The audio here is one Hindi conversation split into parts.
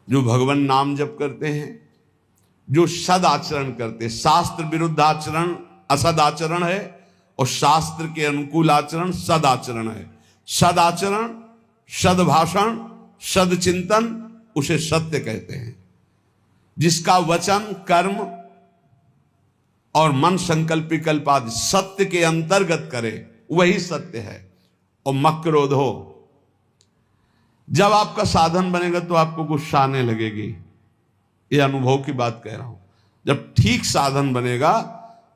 जो भगवान नाम जप करते हैं, जो सद आचरण करते, शास्त्र विरुद्ध आचरण असद आचरण है और शास्त्र के अनुकूल आचरण सद आचरण है। सद आचरण, सद भाषण, सद चिंतन, उसे सत्य कहते हैं। जिसका वचन, कर्म और मन, संकल्प विकल्प आदि सत्य के अंतर्गत करे, वही सत्य है। और मक्रोधो, जब आपका साधन बनेगा तो आपको गुस्सा आने लगेगी। ये अनुभव की बात कह रहा हूं। जब ठीक साधन बनेगा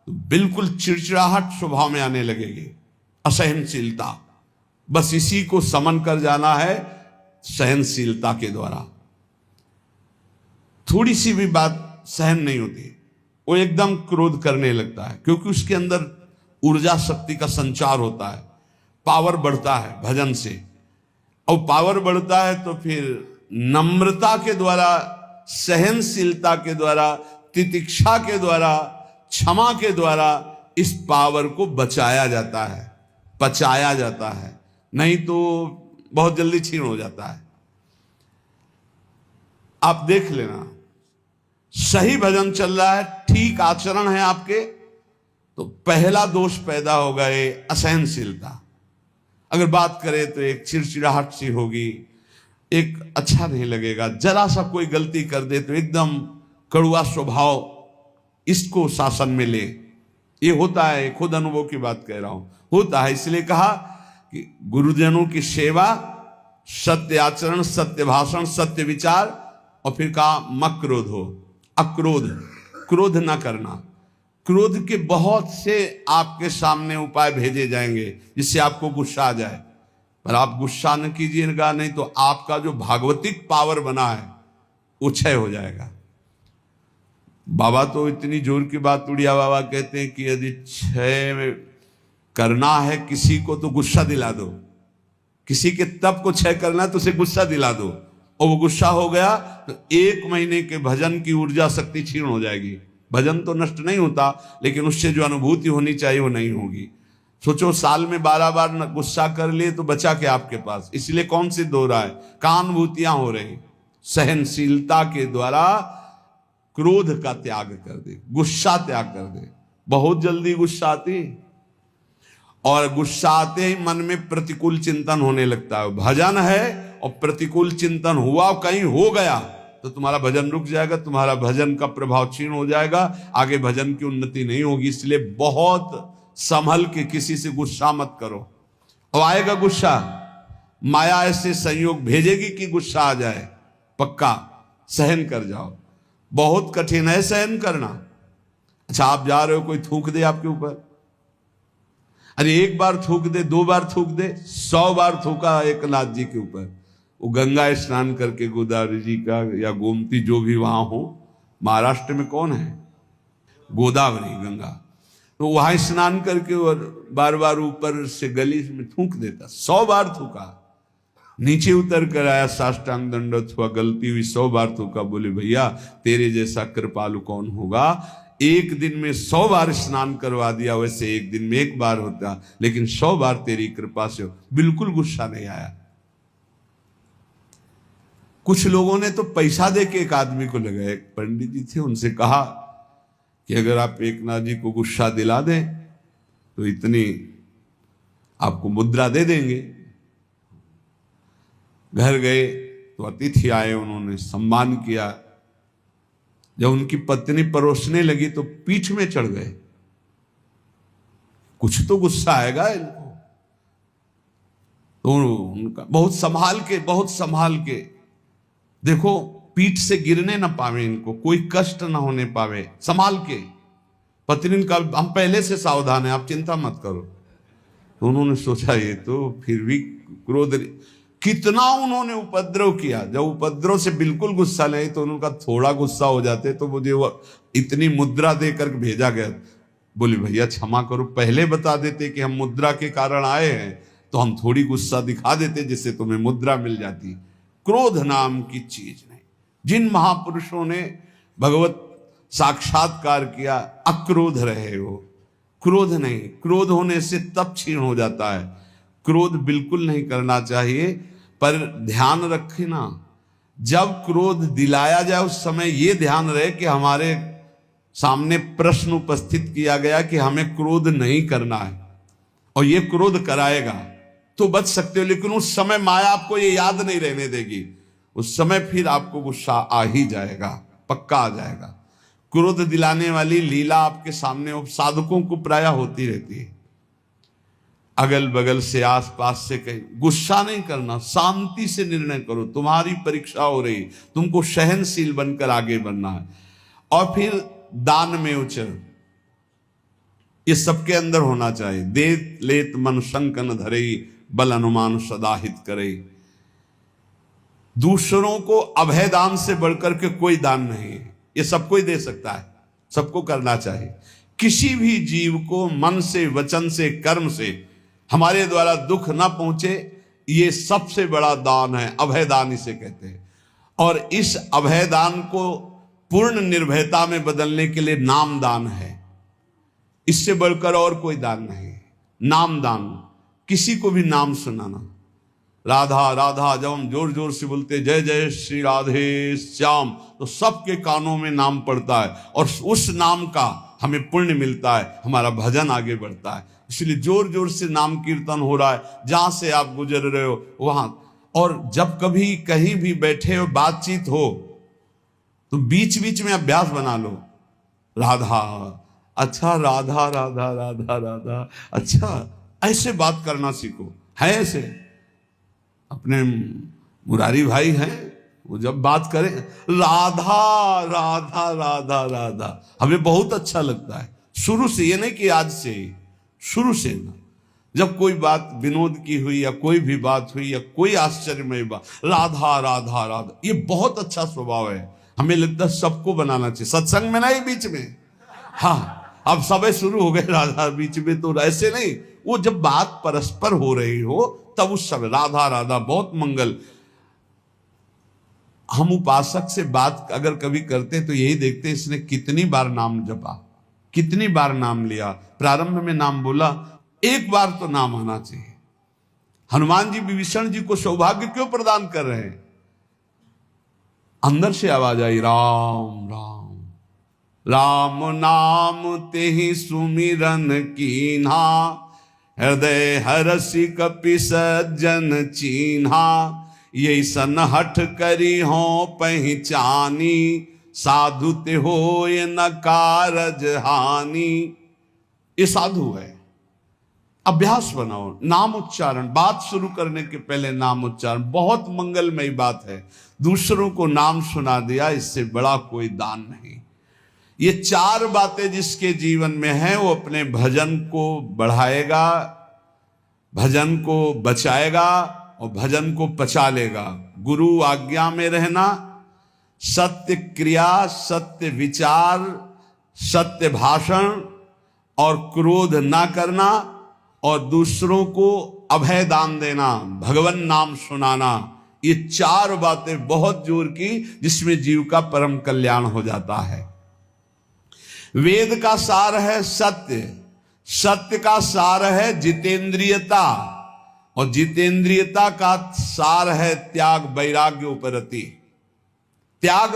तो बिल्कुल चिड़चिड़ाहट स्वभाव में आने लगेगी, असहनशीलता। बस इसी को समन कर जाना है सहनशीलता के द्वारा। थोड़ी सी भी बात सहन नहीं होती, वो एकदम क्रोध करने लगता है, क्योंकि उसके अंदर ऊर्जा शक्ति का संचार होता है, पावर बढ़ता है भजन से। और पावर बढ़ता है तो फिर नम्रता के द्वारा, सहनशीलता के द्वारा, तितिक्षा के द्वारा, क्षमा के द्वारा इस पावर को बचाया जाता है, पचाया जाता है। नहीं तो बहुत जल्दी छीन हो जाता है। आप देख लेना, सही भजन चल रहा है, ठीक आचरण है आपके, तो पहला दोष पैदा होगा ये असहनशीलता। अगर बात करें तो एक चिड़चिड़ाहट सी होगी, एक अच्छा नहीं लगेगा। जरा सा कोई गलती कर दे तो एकदम कड़वा स्वभाव, इसको शासन में ले। ये होता है, खुद अनुभव की बात कह रहा हूं, होता है। इसलिए कहा कि गुरुजनों की सेवा, सत्य आचरण, सत्य भाषण, सत्य विचार, और फिर कहा मक्रोध हो, अक्रोध, क्रोध ना करना। क्रोध के बहुत से आपके सामने उपाय भेजे जाएंगे जिससे आपको गुस्सा आ जाए, पर आप गुस्सा न कीजिएगा, नहीं तो आपका जो भागवतिक पावर बना है वो क्षय हो जाएगा। बाबा तो इतनी जोर की बात, उड़िया बाबा कहते हैं कि यदि क्षय करना है किसी को तो गुस्सा दिला दो। किसी के तप को क्षय करना है तो उसे गुस्सा दिला दो, और वो गुस्सा हो गया तो 1 महीने के भजन की ऊर्जा शक्ति क्षीण हो जाएगी। भजन तो नष्ट नहीं होता, लेकिन उससे जो अनुभूति होनी चाहिए वो नहीं होगी। सोचो, साल में 12 बार गुस्सा कर लिए तो बचा क्या आपके पास? इसलिए कौन सी दो रहा है, कहां अनुभूतियां हो रही? सहनशीलता के द्वारा क्रोध का त्याग कर दे, गुस्सा त्याग कर दे। बहुत जल्दी गुस्सा आती, और गुस्सा आते ही मन में प्रतिकूल चिंतन होने लगता है। भजन है और प्रतिकूल चिंतन हुआ, कहीं हो गया तो तुम्हारा भजन रुक जाएगा, तुम्हारा भजन का प्रभाव क्षीण हो जाएगा, आगे भजन की उन्नति नहीं होगी। इसलिए बहुत संभल के किसी से गुस्सा मत करो। और आएगा गुस्सा, माया ऐसे संयोग भेजेगी कि गुस्सा आ जाए, पक्का सहन कर जाओ। बहुत कठिन है सहन करना। अच्छा, आप जा रहे हो, कोई थूक दे आपके ऊपर, अरे 1 बार थूक दे, 2 बार थूक दे, 100 बार थूका एक नाथ जी के ऊपर। वो गंगा स्नान करके, गोदावरी जी का या गोमती जो भी वहां हो, महाराष्ट्र में कौन है, गोदावरी गंगा, तो वहां स्नान करके और बार बार ऊपर से गली में थूक देता। 100 बार थूका, नीचे उतर कर आया, साष्टांग दंडवत हुआ, गलती हुई, 100 बार थूका। बोले भैया तेरे जैसा कृपालु कौन होगा, 1 दिन में 100 बार स्नान करवा दिया, वैसे 1 दिन में 1 बार होता, लेकिन 100 बार तेरी कृपा से हो। बिल्कुल गुस्सा नहीं आया। कुछ लोगों ने तो पैसा दे के एक आदमी को लगाया, एक पंडित जी थे, उनसे कहा कि अगर आप एक नाथ जी को गुस्सा दिला दें तो इतनी आपको मुद्रा दे देंगे। घर गए तो अतिथि आए, उन्होंने सम्मान किया। जब उनकी पत्नी परोसने लगी तो पीठ में चढ़ गए। कुछ तो गुस्सा आएगा इनको, तो उनका बहुत संभाल के देखो, पीठ से गिरने ना पावे, इनको कोई कष्ट ना होने पावे, संभाल के। पत्नी का हम पहले से सावधान है, आप चिंता मत करो। तो उन्होंने सोचा ये तो फिर भी क्रोध, कितना उन्होंने उपद्रव किया। जब उपद्रव से बिल्कुल गुस्सा नहीं तो उनका थोड़ा गुस्सा हो जाते तो मुझे वो इतनी मुद्रा देकर भेजा गया। बोले भैया क्षमा करो, पहले बता देते कि हम मुद्रा के कारण आए हैं तो हम थोड़ी गुस्सा दिखा देते, जिससे तुम्हें मुद्रा मिल जाती। क्रोध नाम की चीज नहीं। जिन महापुरुषों ने भगवत साक्षात्कार किया, अक्रोध रहे हो, क्रोध नहीं। क्रोध होने से तप क्षीण हो जाता है। क्रोध बिल्कुल नहीं करना चाहिए, पर ध्यान रखना, जब क्रोध दिलाया जाए उस समय यह ध्यान रहे कि हमारे सामने प्रश्न उपस्थित किया गया कि हमें क्रोध नहीं करना है, और ये क्रोध कराएगा तो बच सकते हो, लेकिन उस समय माया आपको ये याद नहीं रहने देगी। उस समय फिर आपको गुस्सा आ ही जाएगा, पक्का आ जाएगा। क्रोध दिलाने वाली लीला आपके सामने साधकों को प्राय होती रहती है। अगल बगल से आसपास से कहीं गुस्सा नहीं करना, शांति से निर्णय करो। तुम्हारी परीक्षा हो रही, तुमको सहनशील बनकर आगे बढ़ना है। और फिर दान में उचर, ये सबके अंदर होना चाहिए। देत लेत मन शंकन धरे, बल अनुमान सदा हित करे। दूसरों को अभय दान से बढ़कर के कोई दान नहीं है, ये सबको ही दे सकता है, सबको करना चाहिए। किसी भी जीव को मन से, वचन से, कर्म से हमारे द्वारा दुख ना पहुंचे, ये सबसे बड़ा दान है, अभय दान इसे कहते हैं। और इस अभय दान को पूर्ण निर्भयता में बदलने के लिए नाम दान है, इससे बढ़कर और कोई दान नहीं। नाम दान, किसी को भी नाम सुनाना। राधा राधा जब हम जोर जोर से बोलते जय जय श्री राधे श्याम, तो सबके कानों में नाम पड़ता है और उस नाम का हमें पुण्य मिलता है, हमारा भजन आगे बढ़ता है। इसलिए जोर जोर से नाम कीर्तन हो रहा है, जहां से आप गुजर रहे हो वहां। और जब कभी कहीं भी बैठे हो, बातचीत हो, तो बीच बीच में अभ्यास बना लो। राधा, अच्छा राधा राधा राधा राधा, अच्छा ऐसे बात करना सीखो। है ऐसे अपने मुरारी भाई हैं, वो जब बात करें राधा राधा राधा राधा, हमें बहुत अच्छा लगता है शुरू से, ये नहीं कि आज से, शुरू से ना। जब कोई बात विनोद की हुई या कोई भी बात हुई या कोई आश्चर्यमय बात, राधा राधा राधा, ये बहुत अच्छा स्वभाव है। हमें लगता है सबको बनाना चाहिए, सत्संग में नहीं, बीच में। हाँ, अब सब शुरू हो गए राधा बीच में, तो ऐसे नहीं। वो जब बात परस्पर हो रही हो तब उस समय राधा राधा, बहुत मंगल। हम उपासक से बात अगर कभी करते तो यही देखते इसने कितनी बार नाम जपा, कितनी बार नाम लिया। प्रारंभ में नाम बोला, एक बार तो नाम आना चाहिए। हनुमान जी विभीषण जी को सौभाग्य क्यों प्रदान कर रहे हैं? अंदर से आवाज आई, राम राम राम नाम तेहि सुमिरन कीन्हा, हृदय हरसि कपि सज्जन चीन्हा, यही सन हठ करी हो पहचानी, साधु ते होय न कारज हानि। ये साधु है। अभ्यास बनाओ, नाम उच्चारण, बात शुरू करने के पहले नाम उच्चारण, बहुत मंगलमयी बात है। दूसरों को नाम सुना दिया, इससे बड़ा कोई दान नहीं। ये चार बातें जिसके जीवन में है वो अपने भजन को बढ़ाएगा, भजन को बचाएगा और भजन को पचा लेगा। गुरु आज्ञा में रहना, सत्य क्रिया, सत्य विचार, सत्य भाषण और क्रोध ना करना, और दूसरों को अभय दान देना, भगवान नाम सुनाना। ये चार बातें बहुत जोर की, जिसमें जीव का परम कल्याण हो जाता है। वेद का सार है सत्य, सत्य का सार है जितेंद्रियता, और जितेंद्रियता का सार है त्याग, वैराग्य उपरति। त्याग,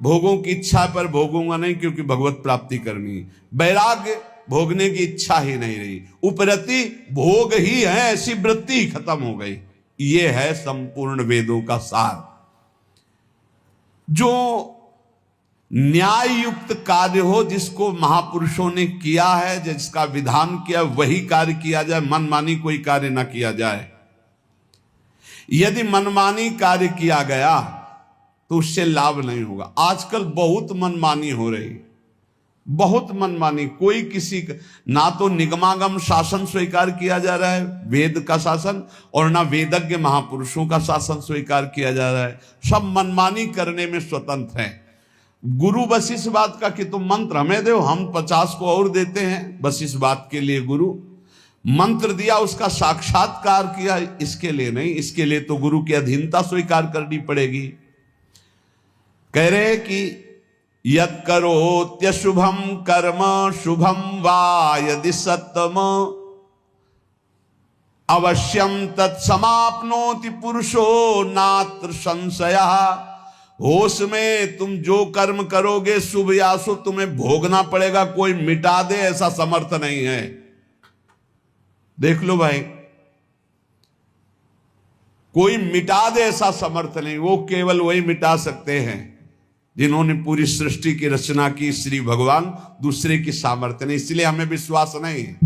भोगों की इच्छा पर भोगूंगा नहीं क्योंकि भगवत प्राप्ति करनी। वैराग्य, भोगने की इच्छा ही नहीं रही। उपरति, भोग ही है, ऐसी वृत्ति ही खत्म हो गई। ये है संपूर्ण वेदों का सार। जो न्याय युक्त कार्य हो, जिसको महापुरुषों ने किया है, जिसका विधान किया, वही कार्य किया जाए, मनमानी कोई कार्य ना किया जाए। यदि मनमानी कार्य किया गया तो उससे लाभ नहीं होगा। आजकल बहुत मनमानी हो रही, बहुत मनमानी। कोई किसी का, ना तो निगमागम शासन स्वीकार किया जा रहा है, वेद का शासन, और ना वेदज्ञ महापुरुषों का शासन स्वीकार किया जा रहा है। सब मनमानी करने में स्वतंत्र हैं। गुरु बस इस बात का कि तुम मंत्र हमें दो, हम 50 को और देते हैं, बस इस बात के लिए गुरु मंत्र दिया, उसका साक्षात्कार किया, इसके लिए नहीं। इसके लिए तो गुरु की अधीनता स्वीकार करनी पड़ेगी। कह रहे कि यत् करोत्यशुभम कर्म शुभम वा यदि सत्तम, अवश्यम तत्समाप्नोति पुरुषो नात्र संशयः, होश में तुम जो कर्म करोगे शुभ या अशुभ तुम्हें भोगना पड़ेगा, कोई मिटा दे ऐसा समर्थ नहीं है। देख लो भाई, कोई मिटा दे ऐसा समर्थ नहीं, वो केवल वही मिटा सकते हैं जिन्होंने पूरी सृष्टि की रचना की, श्री भगवान, दूसरे की सामर्थ्य नहीं। इसलिए हमें विश्वास नहीं है।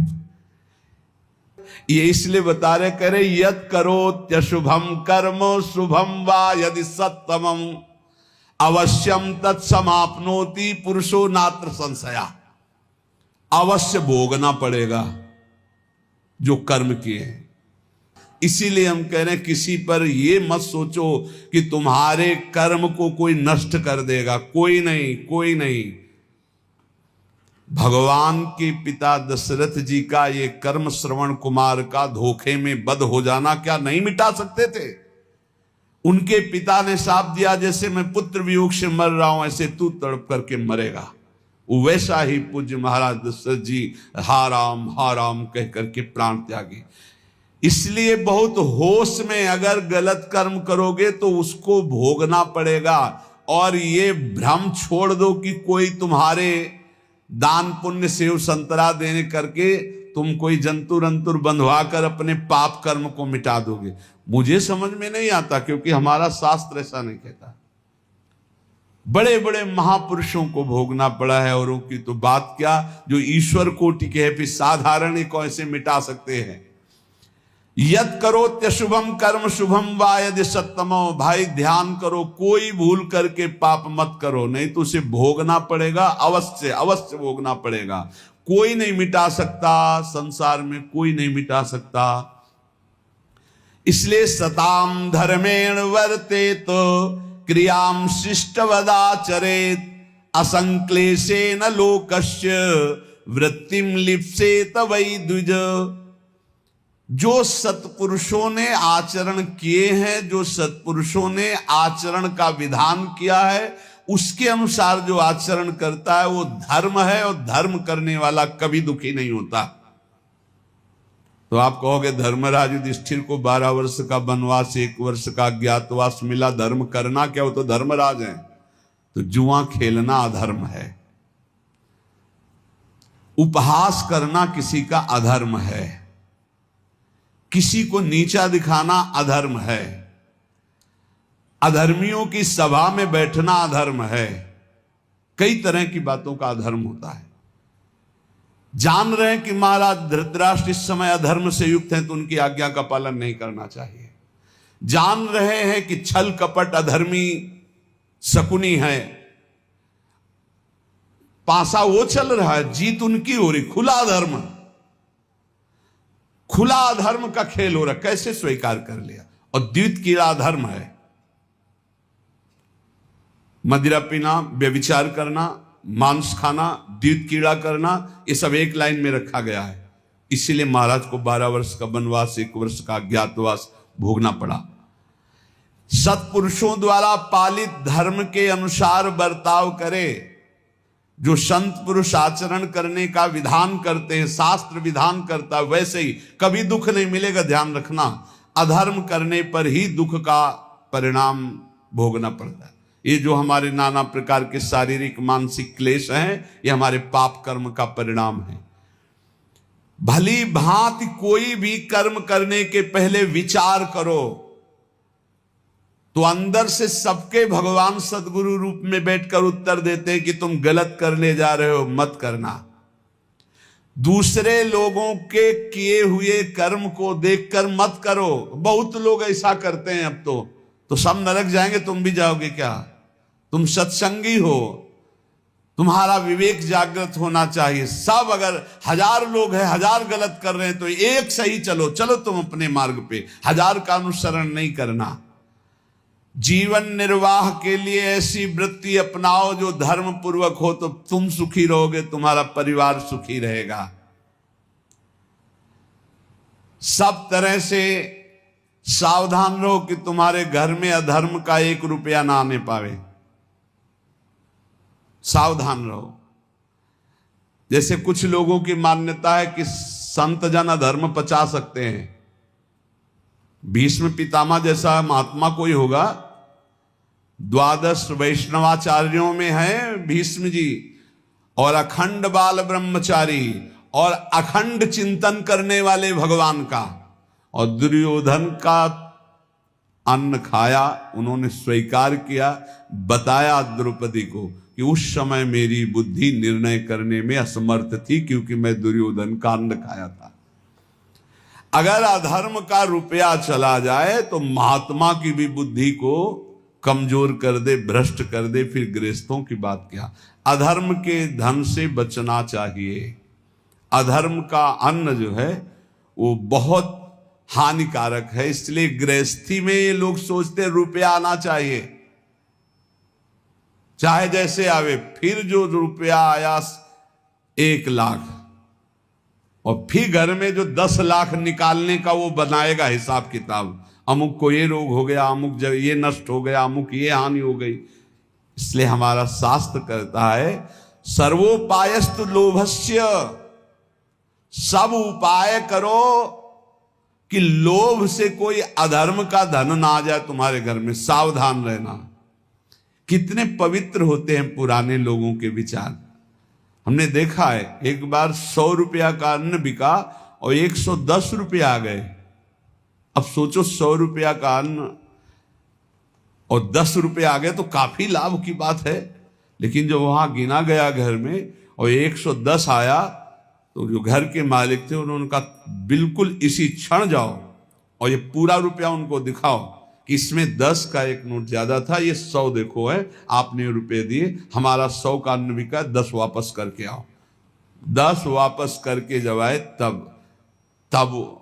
ये इसलिए बता रहे, करे यद करो त्यशुभम कर्म शुभम वा यदि सत्तमम अवश्यम तत्समाप्नोति पुरुषो नात्र संशया। अवश्य भोगना पड़ेगा जो कर्म किए हैं। इसीलिए हम कह रहे हैं किसी पर ये मत सोचो कि तुम्हारे कर्म को कोई नष्ट कर देगा, कोई नहीं, कोई नहीं। भगवान के पिता दशरथ जी का ये कर्म श्रवण कुमार का धोखे में बद हो जाना क्या नहीं मिटा सकते थे? उनके पिता ने शाप दिया, जैसे मैं पुत्र वियोग से मर रहा हूं ऐसे तू तड़प करके मरेगा। वैसा ही पूज्य महाराज दशरथ जी हा राम कह करके प्राण त्यागी। इसलिए बहुत होश में अगर गलत कर्म करोगे तो उसको भोगना पड़ेगा। और ये भ्रम छोड़ दो कि कोई तुम्हारे दान पुण्य सेव संतरा देने करके तुम कोई जंतुर अंतुर बंधवा कर अपने पाप कर्म को मिटा दोगे। मुझे समझ में नहीं आता, क्योंकि हमारा शास्त्र ऐसा नहीं कहता। बड़े बड़े महापुरुषों को भोगना पड़ा है, और उनकी तो बात क्या, जो ईश्वर कोटि के है, फिर साधारण को ऐसे मिटा सकते हैं। यद करो त्यशुभम कर्म शुभम वा यदि सत्तमो। भाई ध्यान करो, कोई भूल करके पाप मत करो, नहीं तो उसे भोगना पड़ेगा, अवश्य अवश्य भोगना पड़ेगा। कोई नहीं मिटा सकता, संसार में कोई नहीं मिटा सकता। इसलिए सताम धर्मेण वर्तेत क्रियाम शिष्टवदाचरेत असंक्लेशेन लोकस्य वृत्तिम लिप्सेत वै द्विज। जो सत्पुरुषों ने आचरण किए हैं, जो सत्पुरुषों ने आचरण का विधान किया है, उसके अनुसार जो आचरण करता है वो धर्म है, और धर्म करने वाला कभी दुखी नहीं होता। तो आप कहोगे धर्मराज युधिष्ठिर को 12 वर्ष का वनवास, 1 वर्ष का अज्ञातवास मिला, धर्म करना क्या, वो तो धर्मराज हैं। तो जुआ खेलना अधर्म है, उपहास करना किसी का अधर्म है, किसी को नीचा दिखाना अधर्म है, अधर्मियों की सभा में बैठना अधर्म है। कई तरह की बातों का अधर्म होता है। जान रहे हैं कि महाराज धृतराष्ट्र इस समय अधर्म से युक्त हैं, तो उनकी आज्ञा का पालन नहीं करना चाहिए। जान रहे हैं कि छल कपट अधर्मी शकुनी है, पासा वो चल रहा है, जीत उनकी हो रही, खुला अधर्म, खुला अधर्म का खेल हो रहा, कैसे स्वीकार कर लिया। और द्वित कीड़ा अधर्म है, मदिरा पीना, व्यभिचार करना, मांस खाना, द्वित कीड़ा करना, ये सब एक लाइन में रखा गया है। इसीलिए महाराज को 12 वर्ष का वनवास, 1 वर्ष का अज्ञातवास भोगना पड़ा। सत्पुरुषों द्वारा पालित धर्म के अनुसार बर्ताव करे। जो संत पुरुष आचरण करने का विधान करते हैं, शास्त्र विधान करता है, वैसे ही कभी दुख नहीं मिलेगा। ध्यान रखना, अधर्म करने पर ही दुख का परिणाम भोगना पड़ता है। ये जो हमारे नाना प्रकार के शारीरिक मानसिक क्लेश हैं, ये हमारे पाप कर्म का परिणाम है। भली भांति कोई भी कर्म करने के पहले विचार करो, तो अंदर से सबके भगवान सदगुरु रूप में बैठकर उत्तर देते हैं कि तुम गलत करने जा रहे हो, मत करना। दूसरे लोगों के किए हुए कर्म को देखकर मत करो। बहुत लोग ऐसा करते हैं। अब तो सब नरक जाएंगे, तुम भी जाओगे क्या? तुम सत्संगी हो, तुम्हारा विवेक जागृत होना चाहिए। सब अगर 1000 लोग हैं, 1000 गलत कर रहे हैं, तो एक सही चलो, चलो तुम अपने मार्ग पे, 1000 का अनुसरण नहीं करना। जीवन निर्वाह के लिए ऐसी वृत्ति अपनाओ जो धर्म पूर्वक हो, तो तुम सुखी रहोगे, तुम्हारा परिवार सुखी रहेगा। सब तरह से सावधान रहो कि तुम्हारे घर में अधर्म का 1 रुपया ना आने पावे। सावधान रहो। जैसे कुछ लोगों की मान्यता है कि संत जन अधर्म पचा सकते हैं। भीष्म पितामह जैसा महात्मा कोई होगा द्वादश वैष्णवाचार्यों में है भीष्म जी, और अखंड बाल ब्रह्मचारी और अखंड चिंतन करने वाले भगवान का। और दुर्योधन का अन्न खाया, उन्होंने स्वीकार किया, बताया द्रौपदी को कि उस समय मेरी बुद्धि निर्णय करने में असमर्थ थी क्योंकि मैं दुर्योधन का अन्न खाया था। अगर अधर्म का रुपया चला जाए तो महात्मा की भी बुद्धि को कमजोर कर दे, भ्रष्ट कर दे, फिर गृहस्थों की बात क्या। अधर्म के धन से बचना चाहिए। अधर्म का अन्न जो है वो बहुत हानिकारक है, इसलिए गृहस्थी में ये लोग सोचते रुपया आना चाहिए, चाहे जैसे आवे। फिर जो रुपया आया 1 लाख, और फिर घर में जो 10 लाख निकालने का वो बनाएगा हिसाब किताब। अमुक को ये रोग हो गया, अमुक जब ये नष्ट हो गया, अमुक ये हानि हो गई। इसलिए हमारा शास्त्र कहता है सर्वोपायस्तु लोभस्य, सब उपाय करो कि लोभ से कोई अधर्म का धन ना आ जाए तुम्हारे घर में, सावधान रहना। कितने पवित्र होते हैं पुराने लोगों के विचार। हमने देखा है एक बार 100 रुपया का अन्न बिका और 110 रुपया आ गए। अब सोचो 100 रुपया का अन्न और 10 रुपये आ गए तो काफी लाभ की बात है। लेकिन जब वहां गिना गया घर में और 110 आया तो जो घर के मालिक थे उन्होंने कहा बिल्कुल इसी क्षण जाओ और ये पूरा रुपया उनको दिखाओ कि इसमें 10 का एक नोट ज्यादा था, ये 100 देखो है, आपने रुपए दिए, हमारा 100 का अन्न बिका, 10 वापस करके आओ। 10 वापस करके जब आए तब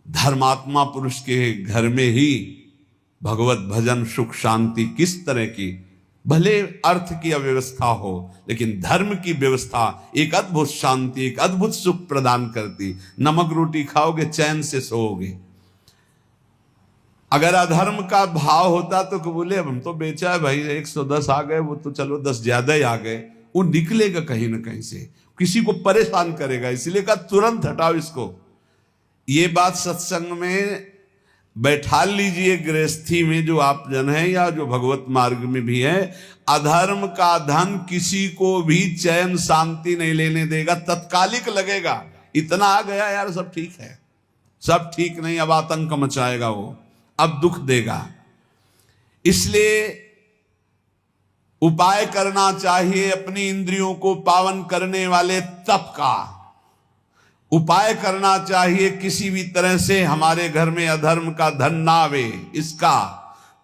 धर्मात्मा पुरुष के घर में ही भगवत भजन सुख शांति किस तरह की, भले अर्थ की अव्यवस्था हो लेकिन धर्म की व्यवस्था एक अद्भुत शांति, एक अद्भुत सुख प्रदान करती। नमक रोटी खाओगे चैन से सोओगे। अगर अधर्म का भाव होता तो बोले अब हम तो बेचा है भाई, 110 आ गए, वो तो चलो 10 ज्यादा ही आ गए, वो निकलेगा कहीं ना कहीं से, किसी को परेशान करेगा। इसलिए कहा तुरंत हटाओ इसको। ये बात सत्संग में बैठा लीजिए, गृहस्थी में जो आप जन है या जो भगवत मार्ग में भी है, अधर्म का धन किसी को भी चैन शांति नहीं लेने देगा, तत्कालिक लगेगा। इतना आ गया यार सब ठीक है, सब ठीक नहीं, अब आतंक मचाएगा वो, अब दुख देगा। इसलिए उपाय करना चाहिए अपनी इंद्रियों को पावन करने वाले तप का। उपाय करना चाहिए किसी भी तरह से हमारे घर में अधर्म का धन ना आवे, इसका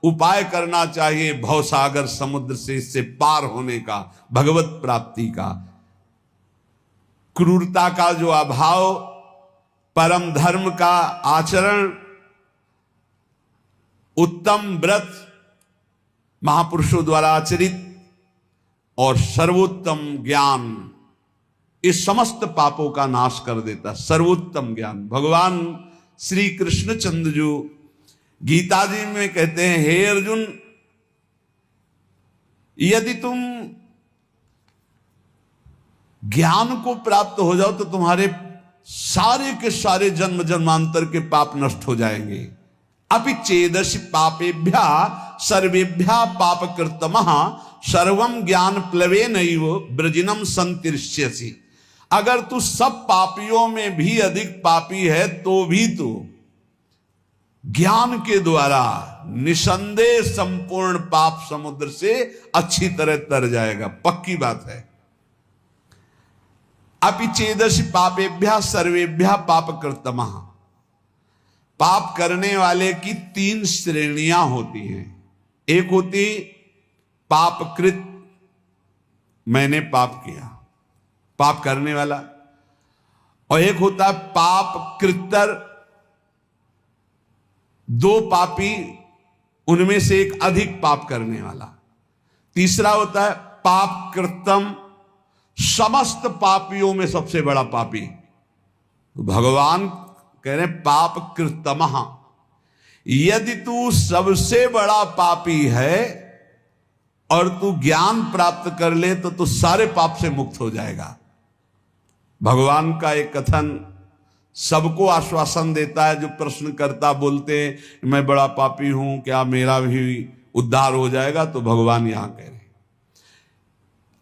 उपाय करना चाहिए। भवसागर समुद्र से इससे पार होने का, भगवत प्राप्ति का, क्रूरता का जो अभाव, परम धर्म का आचरण, उत्तम व्रत महापुरुषों द्वारा आचरित और सर्वोत्तम ज्ञान, इस समस्त पापों का नाश कर देता। सर्वोत्तम ज्ञान भगवान श्री कृष्ण चंद्र जो गीता जी में कहते हैं, हे अर्जुन, यदि तुम ज्ञान को प्राप्त हो जाओ तो तुम्हारे सारे के सारे जन्म जन्मांतर के पाप नष्ट हो जाएंगे। अपि चेदसि पापेभ्या सर्वेभ्या पापकृतमः सर्वं ज्ञान प्लवेनैव ब्रजिनम संतिष्यसि। अगर तू सब पापियों में भी अधिक पापी है तो भी तू ज्ञान के द्वारा निसंदेह संपूर्ण पाप समुद्र से अच्छी तरह तर जाएगा, पक्की बात है। अपि चेदसि पापेभ्या सर्वेभ्या पापकृतमः। पाप करने वाले की 3 श्रेणियां होती हैं। एक होती पापकृत, मैंने पाप किया, पाप करने वाला, और एक होता है पाप कृत्तर, 2 पापी, उनमें से एक अधिक पाप करने वाला। तीसरा होता है पाप कृतम, समस्त पापियों में सबसे बड़ा पापी। तो भगवान कह रहे पाप कृतमः, यदि तू सबसे बड़ा पापी है और तू ज्ञान प्राप्त कर ले तो तू सारे पाप से मुक्त हो जाएगा। भगवान का एक कथन सबको आश्वासन देता है। जो प्रश्न करता बोलते हैं मैं बड़ा पापी हूं, क्या मेरा भी उद्धार हो जाएगा। तो भगवान यहां कह रहे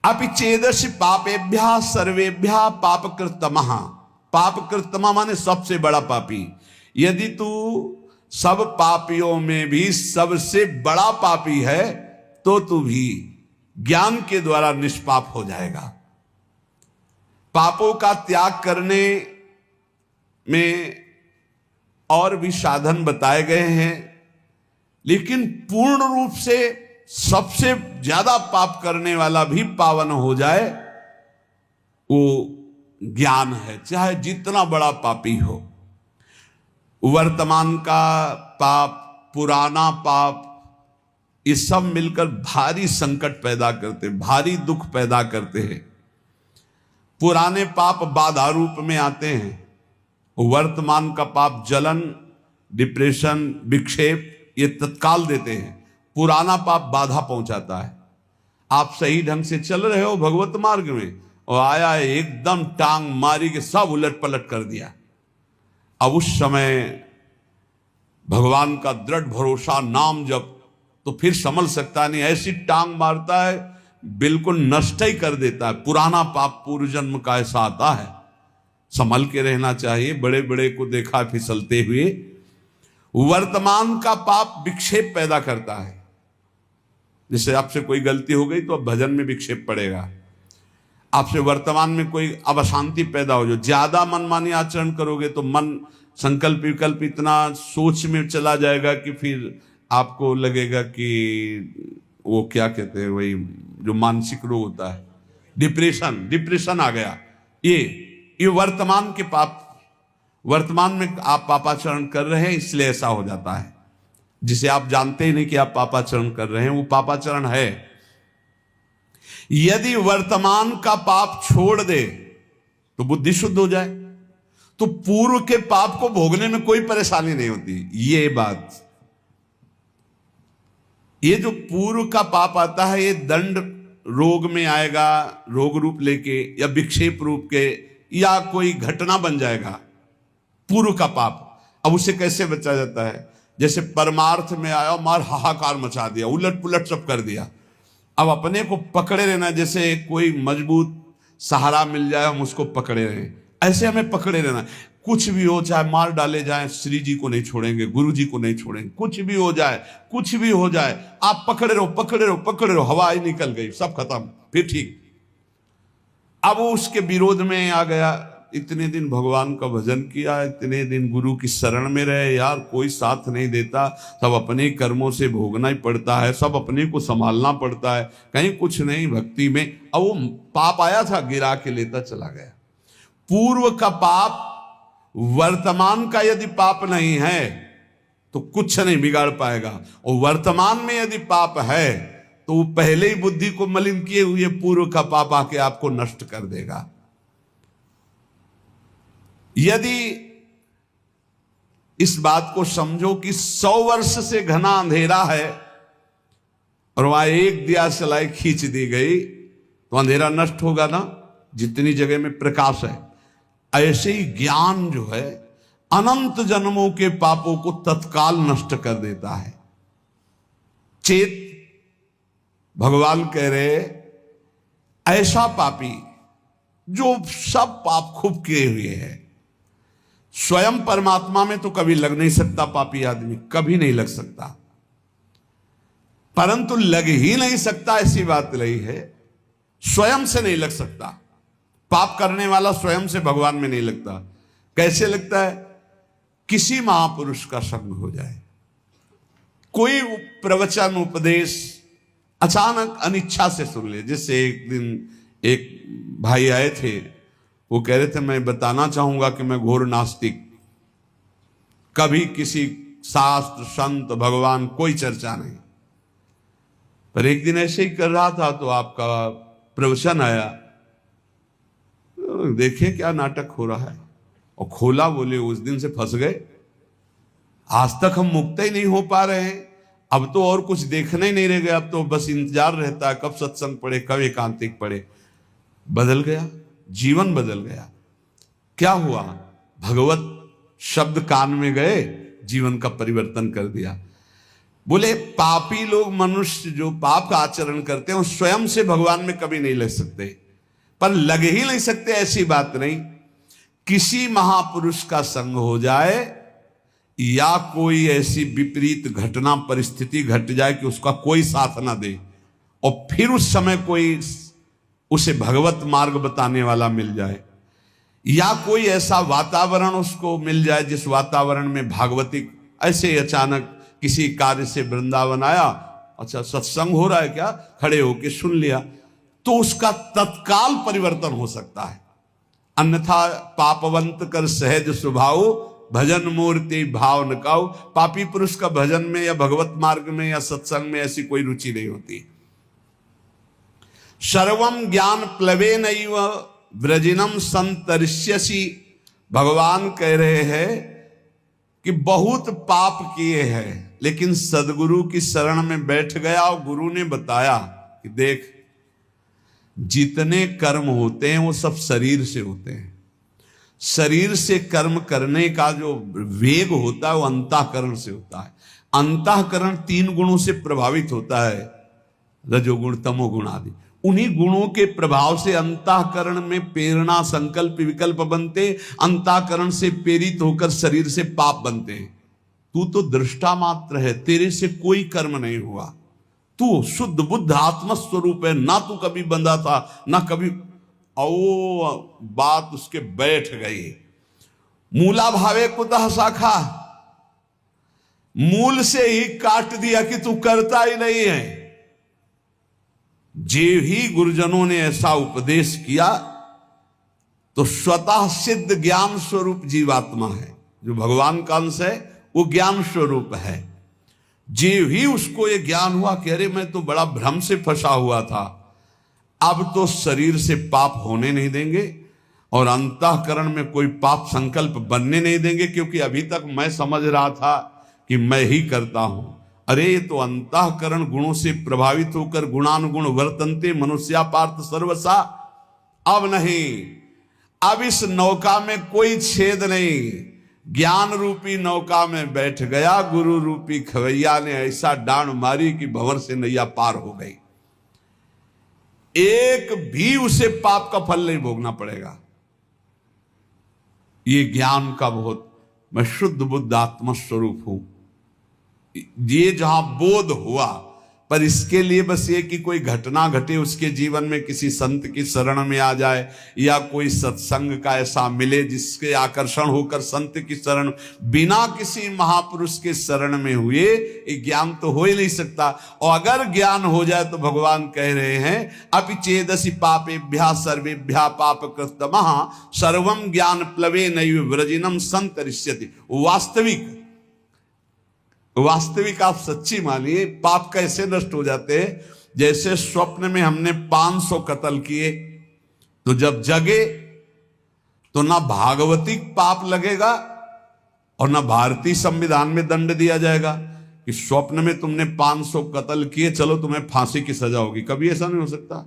अपिचेदस्य पापेभ्यः सर्वेभ्यः पापकृतमः। पापकृतमः माने सबसे बड़ा पापी। यदि तू सब पापियों में भी सबसे बड़ा पापी है तो तू भी ज्ञान के द्वारा निष्पाप हो जाएगा। पापों का त्याग करने में और भी साधन बताए गए हैं, लेकिन पूर्ण रूप से सबसे ज्यादा पाप करने वाला भी पावन हो जाए वो ज्ञान है, चाहे जितना बड़ा पापी हो। वर्तमान का पाप, पुराना पाप, ये सब मिलकर भारी संकट पैदा करते, भारी दुख पैदा करते हैं। पुराने पाप बाधा रूप में आते हैं, वर्तमान का पाप जलन, डिप्रेशन, विक्षेप ये तत्काल देते हैं। पुराना पाप बाधा पहुंचाता है। आप सही ढंग से चल रहे हो भगवत मार्ग में और आया एकदम टांग मारी के सब उलट पलट कर दिया। अब उस समय भगवान का दृढ़ भरोसा, नाम जप, तो फिर संभल सकता नहीं। ऐसी टांग मारता है बिल्कुल नष्ट ही कर देता है। पुराना पाप पूर्व जन्म का ऐसा आता है, संभल के रहना चाहिए। बड़े बड़े को देखा फिसलते हुए। वर्तमान का पाप विक्षेप पैदा करता है। जैसे आपसे कोई गलती हो गई तो अब भजन में विक्षेप पड़ेगा। आपसे वर्तमान में कोई अब अशांति पैदा हो, जो ज्यादा मनमानी आचरण करोगे तो मन संकल्प विकल्प इतना सोच में चला जाएगा कि फिर आपको लगेगा कि वो क्या कहते हैं, वही जो मानसिक रोग होता है, डिप्रेशन आ गया। ये वर्तमान के पाप, वर्तमान में आप पापाचरण कर रहे हैं इसलिए ऐसा हो जाता है। जिसे आप जानते ही नहीं कि आप पापाचरण कर रहे हैं, वो पापाचरण है। यदि वर्तमान का पाप छोड़ दे तो बुद्धि शुद्ध हो जाए, तो पूर्व के पाप को भोगने में कोई परेशानी नहीं होती। ये बात, ये जो पूर्व का पाप आता है ये दंड रोग में आएगा, रोग रूप लेके या विक्षेप रूप के, या कोई घटना बन जाएगा पूर्व का पाप। अब उसे कैसे बचा जाता है? जैसे परमार्थ में आया, मार हाहाकार मचा दिया, उलट पुलट सब कर दिया। अब अपने को पकड़े रहना, जैसे कोई मजबूत सहारा मिल जाए हम उसको पकड़े रहें, ऐसे हमें पकड़े रहना। कुछ भी हो, चाहे मार डाले जाए, श्री जी को नहीं छोड़ेंगे, गुरु जी को नहीं छोड़ेंगे। कुछ भी हो जाए, कुछ भी हो जाए, आप पकड़े रहो, पकड़े रहो, पकड़े रहो। हवा ही निकल गई, सब खत्म, फिर ठीक। अब वो उसके विरोध में आ गया। इतने दिन भगवान का भजन किया, इतने दिन गुरु की शरण में रहे, यार कोई साथ नहीं देता, सब अपने कर्मों से भोगना ही पड़ता है, सब अपने को संभालना पड़ता है, कहीं कुछ नहीं भक्ति में। अब वो पाप आया था, गिरा के लेता चला गया। पूर्व का पाप वर्तमान का यदि पाप नहीं है तो कुछ नहीं बिगाड़ पाएगा, और वर्तमान में यदि पाप है तो वो पहले ही बुद्धि को मलिन किए हुए पूर्व का पाप आके आपको नष्ट कर देगा। यदि इस बात को समझो कि 100 वर्ष से घना अंधेरा है और वहां एक दिया सलाई खींच दी गई तो अंधेरा नष्ट होगा ना, जितनी जगह में प्रकाश है। ऐसे ही ज्ञान जो है अनंत जन्मों के पापों को तत्काल नष्ट कर देता है। चेत भगवान कह रहे ऐसा पापी जो सब पाप खूब किए हुए है, स्वयं परमात्मा में तो कभी लग नहीं सकता। पापी आदमी कभी नहीं लग सकता, परंतु लग ही नहीं सकता ऐसी बात नहीं है, स्वयं से नहीं लग सकता। पाप करने वाला स्वयं से भगवान में नहीं लगता। कैसे लगता है? किसी महापुरुष का संग हो जाए, कोई प्रवचन उपदेश अचानक अनिच्छा से सुन ले। जैसे एक दिन एक भाई आए थे, वो कह रहे थे मैं बताना चाहूंगा कि मैं घोर नास्तिक, कभी किसी शास्त्र, संत, भगवान कोई चर्चा नहीं। पर एक दिन ऐसे ही कर रहा था तो आपका प्रवचन आया, देखे क्या नाटक हो रहा है, और खोला, बोले उस दिन से फंस गए, आज तक हम मुक्त ही नहीं हो पा रहे हैं। अब तो और कुछ देखना ही नहीं रह गया, अब तो बस इंतजार रहता है कब सत्संग पढ़े, कब एकांतिक पढ़े। बदल गया, जीवन बदल गया। क्या हुआ? भगवत शब्द कान में गए, जीवन का परिवर्तन कर दिया। बोले पापी लोग, मनुष्य जो पाप का आचरण करते हैं वो स्वयं से भगवान में कभी नहीं लग सकते, पर लग ही नहीं सकते ऐसी बात नहीं। किसी महापुरुष का संग हो जाए या कोई ऐसी विपरीत घटना परिस्थिति घट जाए कि उसका कोई साथ ना दे, और फिर उस समय कोई उसे भगवत मार्ग बताने वाला मिल जाए, या कोई ऐसा वातावरण उसको मिल जाए जिस वातावरण में भागवतिक, ऐसे अचानक किसी कार्य से वृंदावन आया, अच्छा सत्संग हो रहा है क्या, खड़े होके सुन लिया, तो उसका तत्काल परिवर्तन हो सकता है। अन्यथा पापवंत कर सहज स्वभाव, भजन मूर्ति भाव न काऊ। पापी पुरुष का भजन में या भगवत मार्ग में या सत्संग में ऐसी कोई रुचि नहीं होती। सर्वम ज्ञान प्लवे नैव व्रजिनम संतरिष्यसि। भगवान कह रहे हैं कि बहुत पाप किए हैं, लेकिन सदगुरु की शरण में बैठ गया और गुरु ने बताया कि देख, जितने कर्म होते हैं वो सब शरीर से होते हैं। शरीर से कर्म करने का जो वेग होता है वो अंतःकरण से होता है। अंतःकरण 3 गुणों से प्रभावित होता है, रजोगुण तमोगुण आदि। उन्हीं गुणों के प्रभाव से अंतःकरण में प्रेरणा संकल्प विकल्प बनते, अंतःकरण से प्रेरित होकर शरीर से पाप बनते हैं। तू तो दृष्टा मात्र है, तेरे से कोई कर्म नहीं हुआ, तू शुद्ध बुद्ध आत्म स्वरूप है, ना तू कभी बंधा था ना कभी। ओ बात उसके बैठ गई। मूला भावे कुतः शाखा, मूल से ही काट दिया कि तू करता ही नहीं है। जे ही गुरुजनों ने ऐसा उपदेश किया तो स्वतः सिद्ध ज्ञान स्वरूप जीवात्मा है, जो भगवान का अंश है वो ज्ञान स्वरूप है। जे ही उसको ये ज्ञान हुआ कि अरे मैं तो बड़ा भ्रम से फंसा हुआ था, अब तो शरीर से पाप होने नहीं देंगे और अंतःकरण में कोई पाप संकल्प बनने नहीं देंगे, क्योंकि अभी तक मैं समझ रहा था कि मैं ही करता हूं। अरे ये तो अंतःकरण गुणों से प्रभावित होकर गुणानुगुण वर्तन्ते मनुष्या पार्थ सर्वसा। अब नहीं, अब इस नौका में कोई छेद नहीं, ज्ञान रूपी नौका में बैठ गया। गुरु रूपी खवैया ने ऐसा डांड मारी कि भंवर से नैया पार हो गई। एक भी उसे पाप का फल नहीं भोगना पड़ेगा। ये ज्ञान का बहुत, मैं शुद्ध बुद्ध आत्म स्वरूप हूं, ये जहां बोध हुआ, पर इसके लिए बस ये कि कोई घटना घटे उसके जीवन में, किसी संत की शरण में आ जाए या कोई सत्संग का ऐसा मिले जिसके आकर्षण होकर संत की शरण, बिना किसी महापुरुष के शरण में हुए ये ज्ञान तो हो ही नहीं सकता। और अगर ज्ञान हो जाए तो भगवान कह रहे हैं अपि चेदसि पापेभ्यः सर्वेभ्यः पापकृतमः सर्वं ज्ञान प्लवे नैव व्रजिनम संतरिष्यति। वास्तविक आप सच्ची मानिए, पाप कैसे नष्ट हो जाते हैं। जैसे स्वप्न में हमने 500 कत्ल किए, तो जब जगे तो ना भागवतिक पाप लगेगा और ना भारतीय संविधान में दंड दिया जाएगा कि स्वप्न में तुमने 500 कत्ल किए, चलो तुम्हें फांसी की सजा होगी। कभी ऐसा नहीं हो सकता।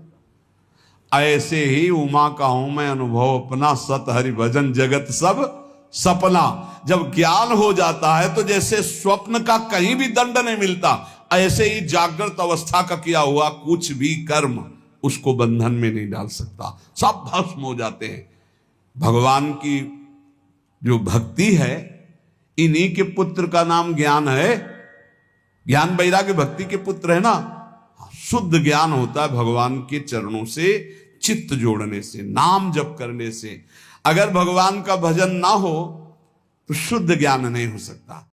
ऐसे ही उमा का हूं मैं अनुभव अपना, सत हरि भजन जगत सब सपना। जब ज्ञान हो जाता है तो जैसे स्वप्न का कहीं भी दंड नहीं मिलता, ऐसे ही जागृत अवस्था का किया हुआ कुछ भी कर्म उसको बंधन में नहीं डाल सकता, सब भस्म हो जाते हैं। भगवान की जो भक्ति है, इन्हीं के पुत्र का नाम ज्ञान है। ज्ञान वैराग्य भक्ति के पुत्र है ना। शुद्ध ज्ञान होता है भगवान के चरणों से चित्त जोड़ने से, नाम जप करने से। अगर भगवान का भजन ना हो तो शुद्ध ज्ञान नहीं हो सकता।